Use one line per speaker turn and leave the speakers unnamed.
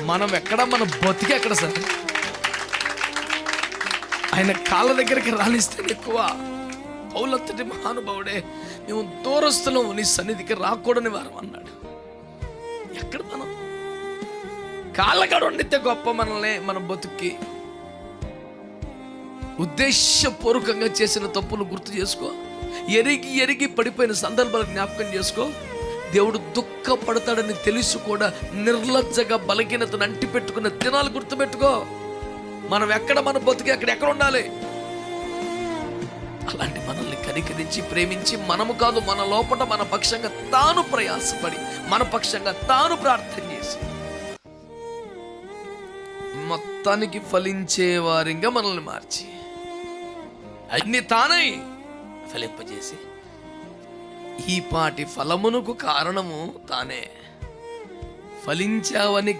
మనం ఎక్కడ, మన బతికి ఎక్కడ సార్? ఆయన కాళ్ళ దగ్గరికి రాణిస్తే ఎక్కువ. పౌలంతటి మహానుభావుడే, మేము దూరస్తులం, నీ సన్నిధికి రాకూడని వారం అన్నాడు. ఎక్కడ మనం కాళ్ళకాడ వండితే గొప్ప మనల్ని, మన బతుక్కి. ఉద్దేశపూర్వకంగా చేసిన తప్పులు గుర్తు చేసుకో. ఎరిగి ఎరిగి పడిపోయిన సందర్భాలు జ్ఞాపకం చేసుకో. దేవుడు దుఃఖపడతాడని తెలుసు కూడా నిర్లజ్జగా బలహీనతను అంటి పెట్టుకున్న దినాలు గుర్తుపెట్టుకో. మనం ఎక్కడ, మన బతుకి ఎక్కడ ఉండాలి. అలాంటి మనల్ని కనికరించి ప్రేమించి, మనము కాదు, మన లోపల మన పక్షంగా తాను ప్రయాసపడి, మన పక్షంగా తాను ప్రార్థన చేసి మొత్తానికి ఫలించే వారిగా మనల్ని మార్చి అన్ని తానై ఫలింపజేసి ఈ పాటి ఫలమునకు కారణము తానే. ఫలించావని